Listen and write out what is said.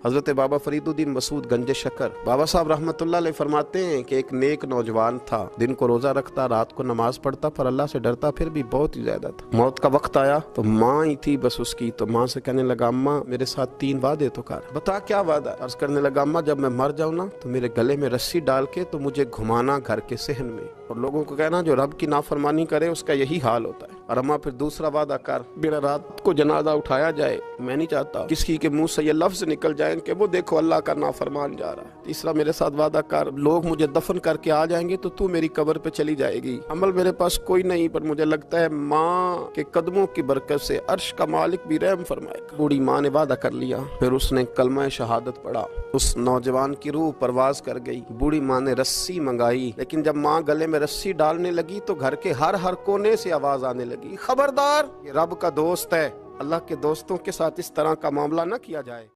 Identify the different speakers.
Speaker 1: हजरत बाबा फरीदुद्दीन मसूद गंज शकर बाबा साहब रहमतुल्लाह अलैह फरमाते हैं कि एक नेक नौजवान था, दिन को रोजा रखता, रात को नमाज पढ़ता, पर अल्लाह से डरता फिर भी बहुत ही ज्यादा था। मौत का वक्त आया तो माँ ही थी बस उसकी, तो माँ से कहने लगा अम्मा मेरे साथ 3 वादे तो कर। बता क्या वादा? अर्ज करने लगा अम्मा जब मैं मर जाऊँ ना तो मेरे गले में रस्सी डाल के तो मुझे घुमाना घर के सहन में, और लोगों को कहना जो रब की नाफरमानी करे उसका यही हाल होता है। और अम्मा फिर दूसरा वादा कर, मेरा रात को जनाजा उठाया जाए, मैं नहीं चाहता किसी के मुंह से ये लफ्ज निकल जाए कि वो देखो अल्लाह का नाफरमान जा रहा है। तीसरा मेरे साथ वादा कर, लोग मुझे दफन करके आ जाएंगे तो तू मेरी कब्र पे चली जाएगी। अमल मेरे पास कोई नहीं, पर मुझे लगता है माँ के कदमों की बरकत से अर्श का मालिक भी रहम फरमाएगा। बूढ़ी माँ ने वादा कर लिया, फिर उसने कलमा शहादत पढ़ा। उस नौजवान की रूह परवाज कर गई। बूढ़ी माँ ने रस्सी मंगाई, लेकिन जब माँ गले में रस्सी डालने लगी तो घर के हर कोने से आवाज आने लगी, खबरदार ये रब का दोस्त है, अल्लाह के दोस्तों के साथ इस तरह का मामला न किया जाए।